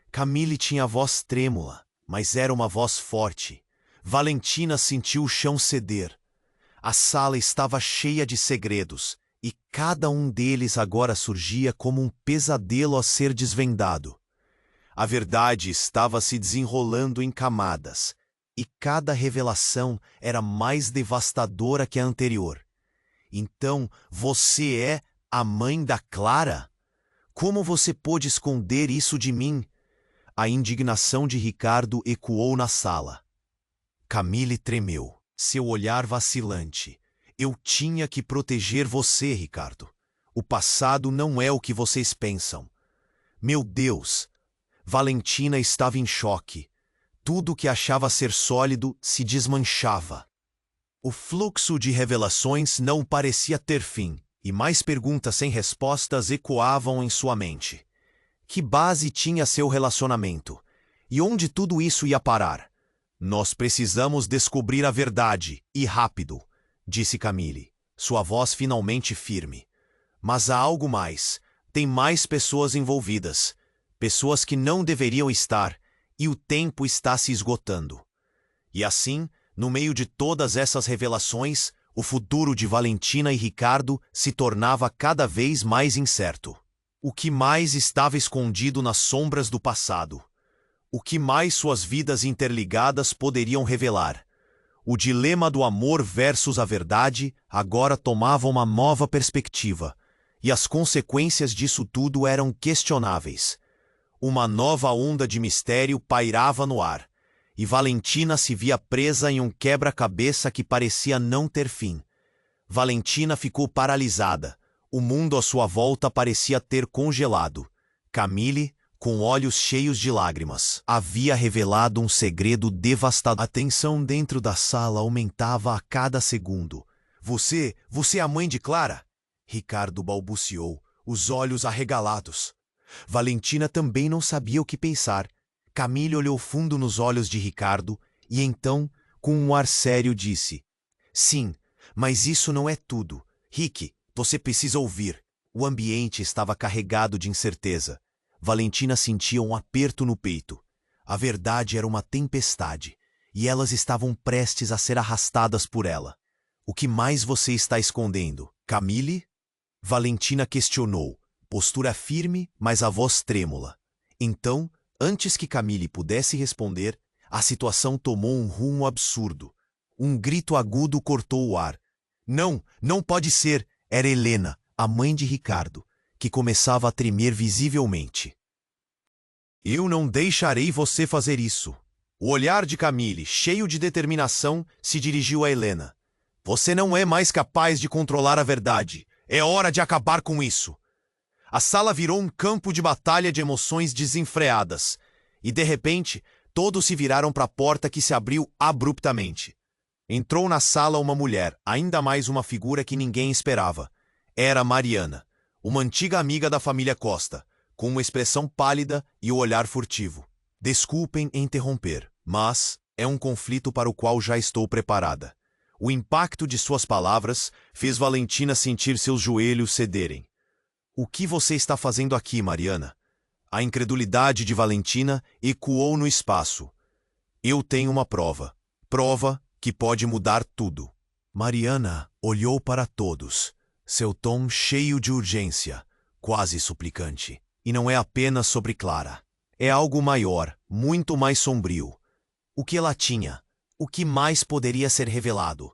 Camille tinha a voz trêmula, mas era uma voz forte. Valentina sentiu o chão ceder. A sala estava cheia de segredos, e cada um deles agora surgia como um pesadelo a ser desvendado. A verdade estava se desenrolando em camadas, e cada revelação era mais devastadora que a anterior. "Então, você é a mãe da Clara? Como você pôde esconder isso de mim?" A indignação de Ricardo ecoou na sala. Camille tremeu, seu olhar vacilante. "Eu tinha que proteger você, Ricardo. O passado não é o que vocês pensam." Meu Deus! Valentina estava em choque. Tudo que achava ser sólido se desmanchava. O fluxo de revelações não parecia ter fim, e mais perguntas sem respostas ecoavam em sua mente. Que base tinha seu relacionamento? E onde tudo isso ia parar? "Nós precisamos descobrir a verdade, e rápido", disse Camille, sua voz finalmente firme. "Mas há algo mais. Tem mais pessoas envolvidas. Pessoas que não deveriam estar, e o tempo está se esgotando." E assim, no meio de todas essas revelações, O futuro de Valentina e Ricardo se tornava cada vez mais incerto. O que mais estava escondido nas sombras do passado? O que mais suas vidas interligadas poderiam revelar? O dilema do amor versus a verdade agora tomava uma nova perspectiva, e as consequências disso tudo eram questionáveis. Uma nova onda de mistério pairava no ar, e Valentina se via presa em um quebra-cabeça que parecia não ter fim. Valentina ficou paralisada. O mundo à sua volta parecia ter congelado. Camille, com olhos cheios de lágrimas, havia revelado um segredo devastador. A tensão dentro da sala aumentava a cada segundo. Você é a mãe de Clara? Ricardo balbuciou, os olhos arregalados. Valentina também não sabia o que pensar. Camille olhou fundo nos olhos de Ricardo e então, com um ar sério, disse: Sim, mas isso não é tudo. Rick, você precisa ouvir. O ambiente estava carregado de incerteza. Valentina sentia um aperto no peito. A verdade era uma tempestade, e elas estavam prestes a ser arrastadas por ela. O que mais você está escondendo, Camille? Valentina questionou, postura firme, mas a voz trêmula. Então, antes que Camille pudesse responder, a situação tomou um rumo absurdo. Um grito agudo cortou o ar. Não, não pode ser! Era Helena, a mãe de Ricardo, que começava a tremer visivelmente. Eu não deixarei você fazer isso. O olhar de Camille, cheio de determinação, se dirigiu a Helena. Você não é mais capaz de controlar a verdade. É hora de acabar com isso. A sala virou um campo de batalha de emoções desenfreadas. E, de repente, todos se viraram para a porta que se abriu abruptamente. Entrou na sala uma mulher, ainda mais uma figura que ninguém esperava. Era Mariana, uma antiga amiga da família Costa, com uma expressão pálida e o olhar furtivo. Desculpem interromper, mas é um conflito para o qual já estou preparada. O impacto de suas palavras fez Valentina sentir seus joelhos cederem. O que você está fazendo aqui, Mariana? A incredulidade de Valentina ecoou no espaço. Eu tenho uma prova. Prova que pode mudar tudo. Mariana olhou para todos, seu tom cheio de urgência, quase suplicante. E não é apenas sobre Clara. É algo maior, muito mais sombrio. O que ela tinha? O que mais poderia ser revelado?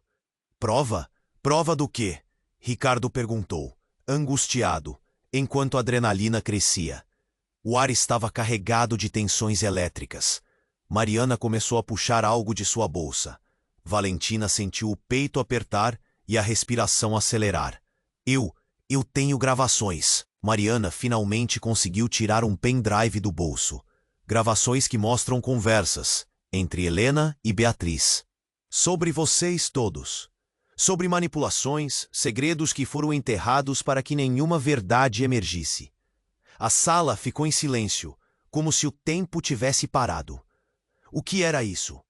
Prova? Prova do quê? Ricardo perguntou, angustiado, enquanto a adrenalina crescia. O ar estava carregado de tensões elétricas. Mariana começou a puxar algo de sua bolsa. Valentina sentiu o peito apertar e a respiração acelerar. Eu tenho gravações. Mariana finalmente conseguiu tirar um pendrive do bolso. Gravações que mostram conversas entre Helena e Beatriz. Sobre vocês todos. Sobre manipulações, segredos que foram enterrados para que nenhuma verdade emergisse. A sala ficou em silêncio, como se o tempo tivesse parado. O que era isso?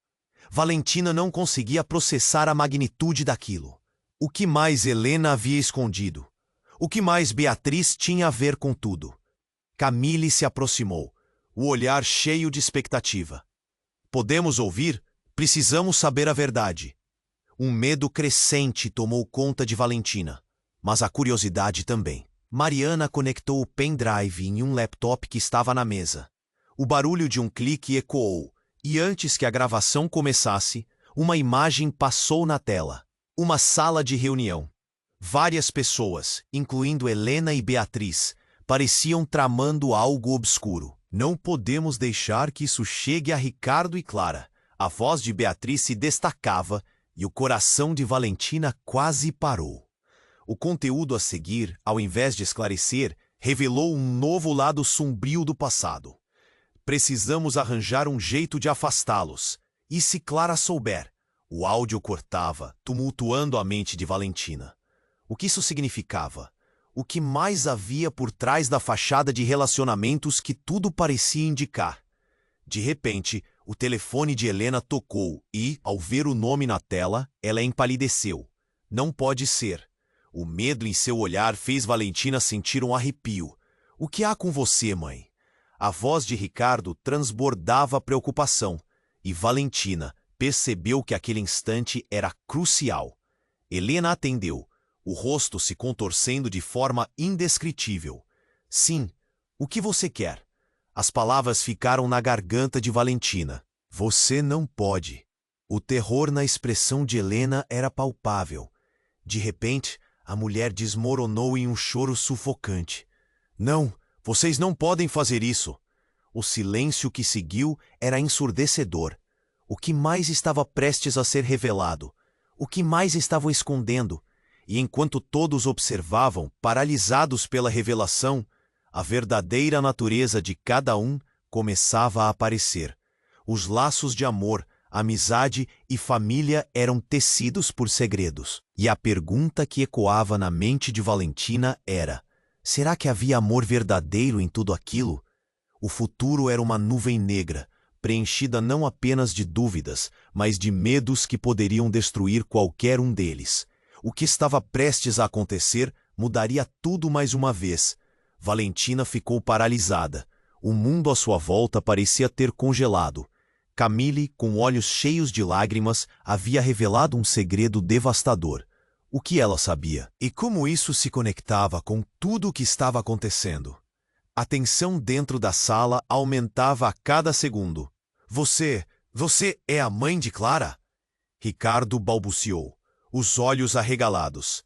Valentina não conseguia processar a magnitude daquilo. O que mais Helena havia escondido? O que mais Beatriz tinha a ver com tudo? Camille se aproximou, o olhar cheio de expectativa. Podemos ouvir? Precisamos saber a verdade. Um medo crescente tomou conta de Valentina, mas a curiosidade também. Mariana conectou o pendrive em um laptop que estava na mesa. O barulho de um clique ecoou, e antes que a gravação começasse, uma imagem passou na tela. Uma sala de reunião. Várias pessoas, incluindo Helena e Beatriz, pareciam tramando algo obscuro. Não podemos deixar que isso chegue a Ricardo e Clara. A voz de Beatriz se destacava e o coração de Valentina quase parou. O conteúdo a seguir, ao invés de esclarecer, revelou um novo lado sombrio do passado. Precisamos arranjar um jeito de afastá-los. E se Clara souber? O áudio cortava, tumultuando a mente de Valentina. O que isso significava? O que mais havia por trás da fachada de relacionamentos que tudo parecia indicar? De repente, o telefone de Helena tocou e, ao ver o nome na tela, ela empalideceu. Não pode ser. O medo em seu olhar fez Valentina sentir um arrepio. O que há com você, mãe? A voz de Ricardo transbordava preocupação, e Valentina percebeu que aquele instante era crucial. Helena atendeu, o rosto se contorcendo de forma indescritível. Sim, o que você quer? As palavras ficaram na garganta de Valentina. Você não pode. O terror na expressão de Helena era palpável. De repente, a mulher desmoronou em um choro sufocante. Não, vocês não podem fazer isso. O silêncio que seguiu era ensurdecedor. O que mais estava prestes a ser revelado? O que mais estavam escondendo? E enquanto todos observavam, paralisados pela revelação, a verdadeira natureza de cada um começava a aparecer. Os laços de amor, amizade e família eram tecidos por segredos. E a pergunta que ecoava na mente de Valentina era: será que havia amor verdadeiro em tudo aquilo? O futuro era uma nuvem negra, preenchida não apenas de dúvidas, mas de medos que poderiam destruir qualquer um deles. O que estava prestes a acontecer mudaria tudo mais uma vez. Valentina ficou paralisada. O mundo à sua volta parecia ter congelado. Camille, com olhos cheios de lágrimas, havia revelado um segredo devastador. O que ela sabia? E como isso se conectava com tudo o que estava acontecendo? A tensão dentro da sala aumentava a cada segundo. Você é a mãe de Clara? Ricardo balbuciou, os olhos arregalados.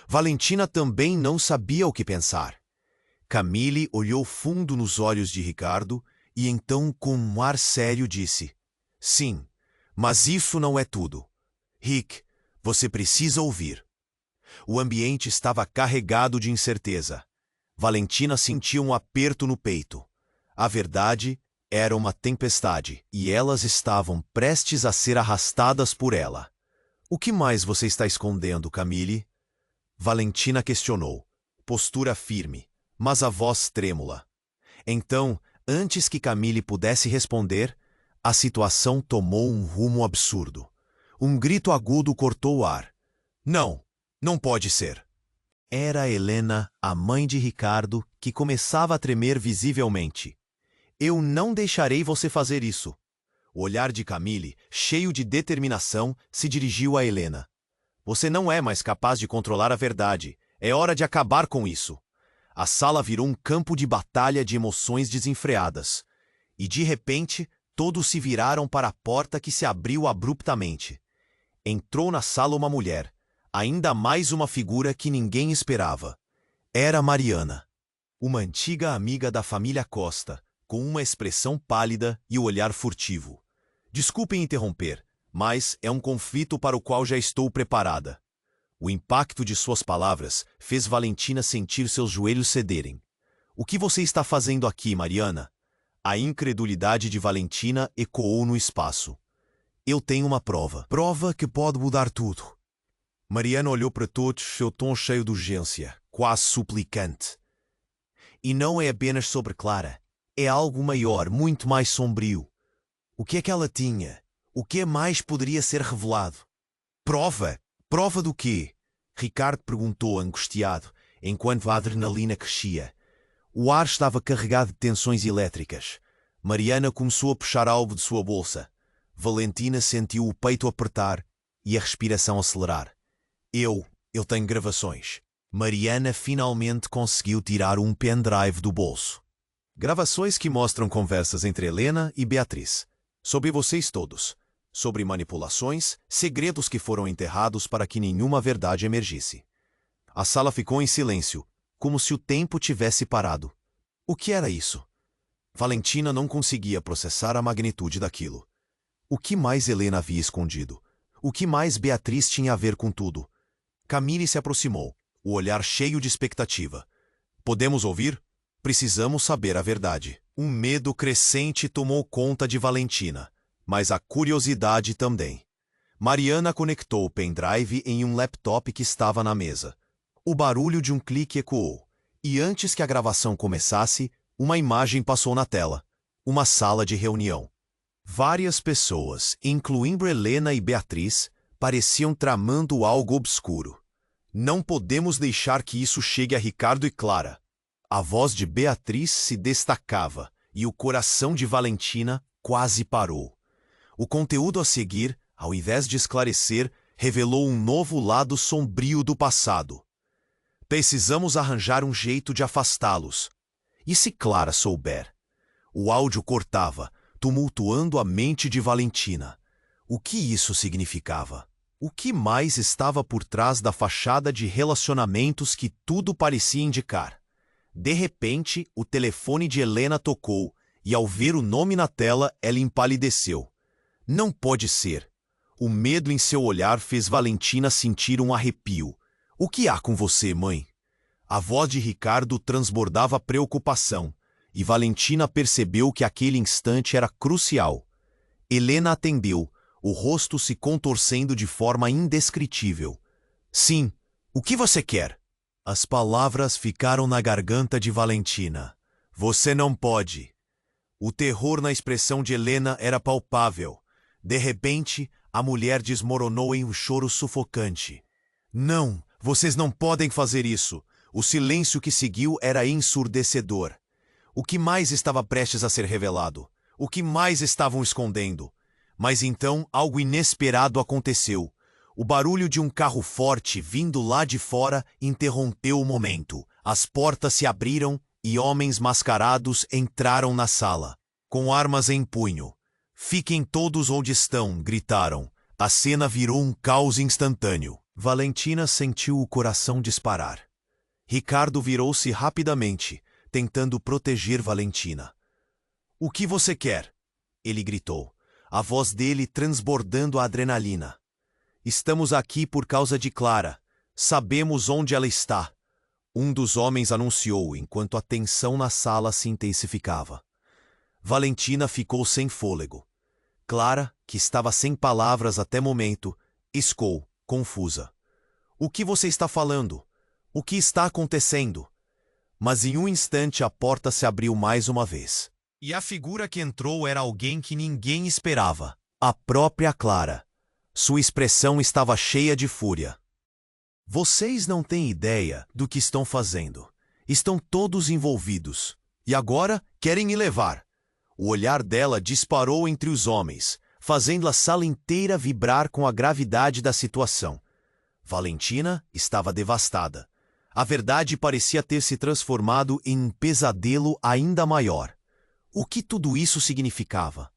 Valentina também não sabia o que pensar. Camille olhou fundo nos olhos de Ricardo e então, com um ar sério, disse: sim, mas isso não é tudo. Rick, você precisa ouvir. O ambiente estava carregado de incerteza. Valentina sentia um aperto no peito. A verdade era uma tempestade, e elas estavam prestes a ser arrastadas por ela. O que mais você está escondendo, Camille? Valentina questionou, postura firme, mas a voz trêmula. Então, antes que Camille pudesse responder, a situação tomou um rumo absurdo. Um grito agudo cortou o ar. Não, não pode ser. Era Helena, a mãe de Ricardo, que começava a tremer visivelmente. Eu não deixarei você fazer isso. O olhar de Camille, cheio de determinação, se dirigiu a Helena. Você não é mais capaz de controlar a verdade. É hora de acabar com isso. A sala virou um campo de batalha de emoções desenfreadas. E de repente, todos se viraram para a porta que se abriu abruptamente. Entrou na sala uma mulher, ainda mais uma figura que ninguém esperava. Era Mariana, uma antiga amiga da família Costa, com uma expressão pálida e o olhar furtivo. Desculpem interromper, mas é um conflito para o qual já estou preparada. O impacto de suas palavras fez Valentina sentir seus joelhos cederem. O que você está fazendo aqui, Mariana? A incredulidade de Valentina ecoou no espaço. Eu tenho uma prova. Prova que pode mudar tudo. Mariana olhou para todos, seu tom cheio de urgência, quase suplicante. E não é apenas sobre Clara. É algo maior, muito mais sombrio. O que é que ela tinha? O que mais poderia ser revelado? Prova? Prova do quê? Ricardo perguntou angustiado, enquanto a adrenalina crescia. O ar estava carregado de tensões elétricas. Mariana começou a puxar algo de sua bolsa. Valentina sentiu o peito apertar e a respiração acelerar. Eu tenho gravações. Mariana finalmente conseguiu tirar um pendrive do bolso. Gravações que mostram conversas entre Helena e Beatriz. Sobre vocês todos. Sobre manipulações, segredos que foram enterrados para que nenhuma verdade emergisse. A sala ficou em silêncio, como se o tempo tivesse parado. O que era isso? Valentina não conseguia processar a magnitude daquilo. O que mais Helena havia escondido? O que mais Beatriz tinha a ver com tudo? Camille se aproximou, o olhar cheio de expectativa. Podemos ouvir? Precisamos saber a verdade. Um medo crescente tomou conta de Valentina, mas a curiosidade também. Mariana conectou o pendrive em um laptop que estava na mesa. O barulho de um clique ecoou, e antes que a gravação começasse, uma imagem passou na tela. Uma sala de reunião. Várias pessoas, incluindo Helena e Beatriz, pareciam tramando algo obscuro. Não podemos deixar que isso chegue a Ricardo e Clara. A voz de Beatriz se destacava e o coração de Valentina quase parou. O conteúdo a seguir, ao invés de esclarecer, revelou um novo lado sombrio do passado. Precisamos arranjar um jeito de afastá-los. E se Clara souber? O áudio cortava, tumultuando a mente de Valentina. O que isso significava? O que mais estava por trás da fachada de relacionamentos que tudo parecia indicar? De repente, o telefone de Helena tocou, e ao ver o nome na tela, ela empalideceu. Não pode ser. O medo em seu olhar fez Valentina sentir um arrepio. O que há com você, mãe? A voz de Ricardo transbordava preocupação, e Valentina percebeu que aquele instante era crucial. Helena atendeu, o rosto se contorcendo de forma indescritível. Sim, o que você quer? As palavras ficaram na garganta de Valentina. Você não pode. O terror na expressão de Helena era palpável. De repente, a mulher desmoronou em um choro sufocante. Não, vocês não podem fazer isso. O silêncio que seguiu era ensurdecedor. O que mais estava prestes a ser revelado? O que mais estavam escondendo? Mas então algo inesperado aconteceu. O barulho de um carro forte vindo lá de fora interrompeu o momento. As portas se abriram e homens mascarados entraram na sala, com armas em punho. Fiquem todos onde estão, gritaram. A cena virou um caos instantâneo. Valentina sentiu o coração disparar. Ricardo virou-se rapidamente, tentando proteger Valentina. O que você quer? Ele gritou, a voz dele transbordando a adrenalina. Estamos aqui por causa de Clara. Sabemos onde ela está. Um dos homens anunciou enquanto a tensão na sala se intensificava. Valentina ficou sem fôlego. Clara, que estava sem palavras até momento, escou, confusa. O que você está falando? O que está acontecendo? Mas em um instante a porta se abriu mais uma vez. E a figura que entrou era alguém que ninguém esperava. A própria Clara. Sua expressão estava cheia de fúria. Vocês não têm ideia do que estão fazendo. Estão todos envolvidos. E agora querem me levar. O olhar dela disparou entre os homens, fazendo a sala inteira vibrar com a gravidade da situação. Valentina estava devastada. A verdade parecia ter se transformado em um pesadelo ainda maior. O que tudo isso significava?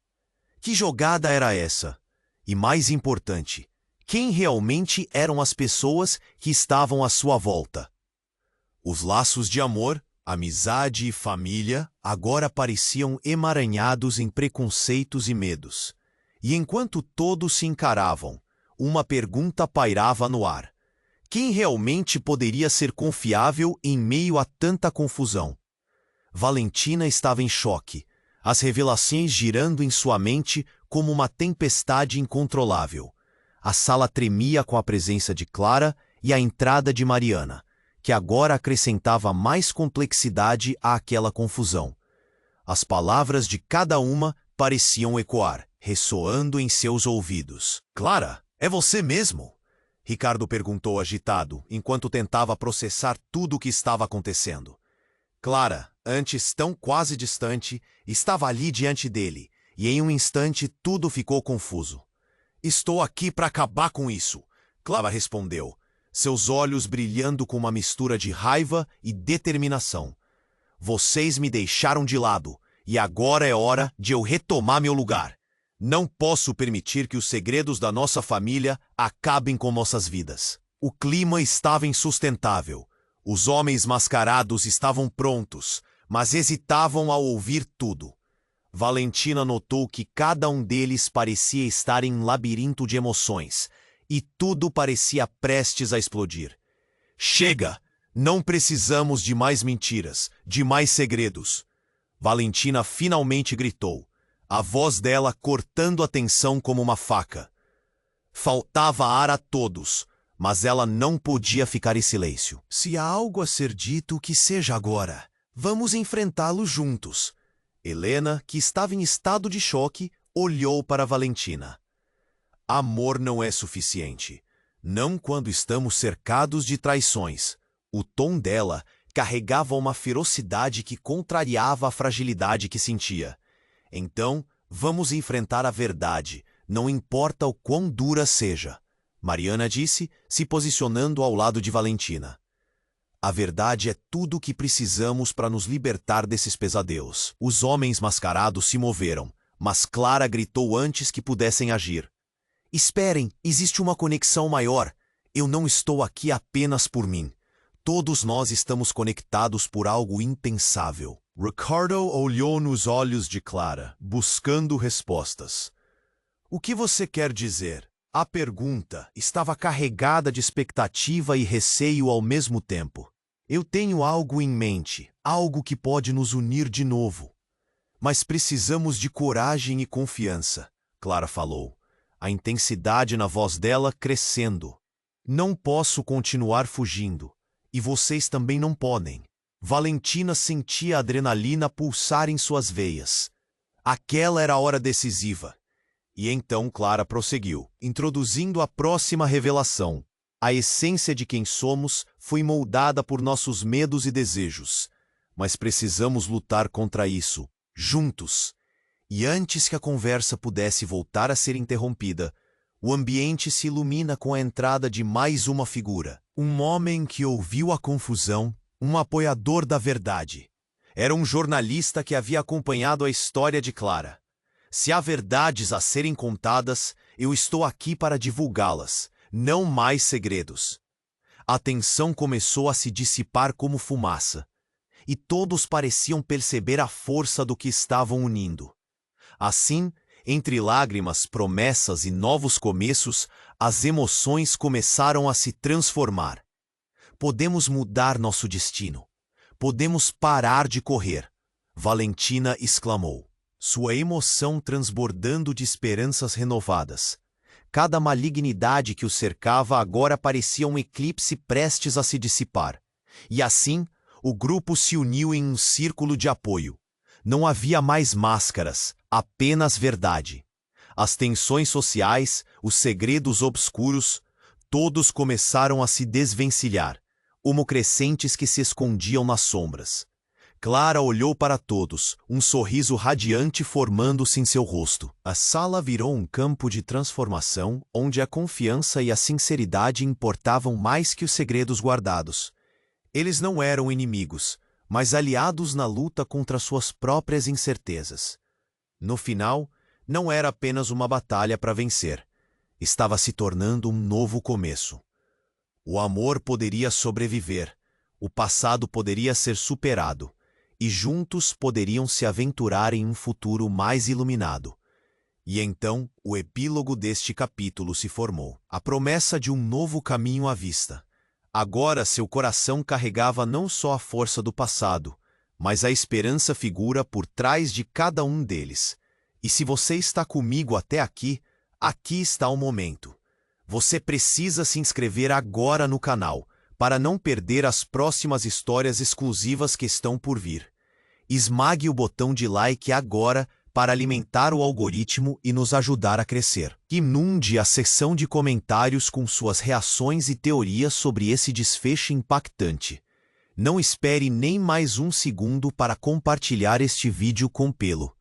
Que jogada era essa? E mais importante, quem realmente eram as pessoas que estavam à sua volta? Os laços de amor, amizade e família agora pareciam emaranhados em preconceitos e medos. E enquanto todos se encaravam, uma pergunta pairava no ar. Quem realmente poderia ser confiável em meio a tanta confusão? Valentina estava em choque, as revelações girando em sua mente como uma tempestade incontrolável. A sala tremia com a presença de Clara e a entrada de Mariana, que agora acrescentava mais complexidade àquela confusão. As palavras de cada uma pareciam ecoar, ressoando em seus ouvidos. Clara, é você mesmo? Ricardo perguntou agitado, enquanto tentava processar tudo o que estava acontecendo. Clara, antes tão quase distante, estava ali diante dele, e em um instante tudo ficou confuso. Estou aqui para acabar com isso, Clara respondeu, seus olhos brilhando com uma mistura de raiva e determinação. Vocês me deixaram de lado, e agora é hora de eu retomar meu lugar. Não posso permitir que os segredos da nossa família acabem com nossas vidas. O clima estava insustentável. Os homens mascarados estavam prontos, mas hesitavam ao ouvir tudo. Valentina notou que cada um deles parecia estar em um labirinto de emoções, e tudo parecia prestes a explodir. Chega! Não precisamos de mais mentiras, de mais segredos. Valentina finalmente gritou, a voz dela cortando a tensão como uma faca. Faltava ar a todos, mas ela não podia ficar em silêncio. Se há algo a ser dito, que seja agora. Vamos enfrentá-lo juntos. Helena, que estava em estado de choque, olhou para Valentina. Amor não é suficiente. Não quando estamos cercados de traições. O tom dela carregava uma ferocidade que contrariava a fragilidade que sentia. Então, vamos enfrentar a verdade, não importa o quão dura seja. Mariana disse, se posicionando ao lado de Valentina. A verdade é tudo o que precisamos para nos libertar desses pesadelos. Os homens mascarados se moveram, mas Clara gritou antes que pudessem agir. Esperem, existe uma conexão maior. Eu não estou aqui apenas por mim. Todos nós estamos conectados por algo impensável. Ricardo olhou nos olhos de Clara, buscando respostas. O que você quer dizer? A pergunta estava carregada de expectativa e receio ao mesmo tempo. Eu tenho algo em mente, algo que pode nos unir de novo. Mas precisamos de coragem e confiança, Clara falou, a intensidade na voz dela crescendo. Não posso continuar fugindo, e vocês também não podem. Valentina sentia a adrenalina pulsar em suas veias. Aquela era a hora decisiva. E então Clara prosseguiu, introduzindo a próxima revelação. A essência de quem somos foi moldada por nossos medos e desejos. Mas precisamos lutar contra isso, juntos. E antes que a conversa pudesse voltar a ser interrompida, o ambiente se ilumina com a entrada de mais uma figura. Um homem que ouviu a confusão, um apoiador da verdade. Era um jornalista que havia acompanhado a história de Clara. Se há verdades a serem contadas, eu estou aqui para divulgá-las, não mais segredos. A tensão começou a se dissipar como fumaça, e todos pareciam perceber a força do que estavam unindo. Assim, entre lágrimas, promessas e novos começos, as emoções começaram a se transformar. Podemos mudar nosso destino. Podemos parar de correr, Valentina exclamou, sua emoção transbordando de esperanças renovadas. Cada malignidade que o cercava agora parecia um eclipse prestes a se dissipar. E assim, o grupo se uniu em um círculo de apoio. Não havia mais máscaras, apenas verdade. As tensões sociais, os segredos obscuros, todos começaram a se desvencilhar, como crescentes que se escondiam nas sombras. Clara olhou para todos, um sorriso radiante formando-se em seu rosto. A sala virou um campo de transformação, onde a confiança e a sinceridade importavam mais que os segredos guardados. Eles não eram inimigos, mas aliados na luta contra suas próprias incertezas. No final, não era apenas uma batalha para vencer. Estava se tornando um novo começo. O amor poderia sobreviver, o passado poderia ser superado, e juntos poderiam se aventurar em um futuro mais iluminado. E então, o epílogo deste capítulo se formou. A promessa de um novo caminho à vista. Agora seu coração carregava não só a força do passado, mas a esperança figura por trás de cada um deles. E se você está comigo até aqui, aqui está o momento. Você precisa se inscrever agora no canal, para não perder as próximas histórias exclusivas que estão por vir. Esmague o botão de like agora para alimentar o algoritmo e nos ajudar a crescer. Inunde a seção de comentários com suas reações e teorias sobre esse desfecho impactante. Não espere nem mais um segundo para compartilhar este vídeo com Pelo.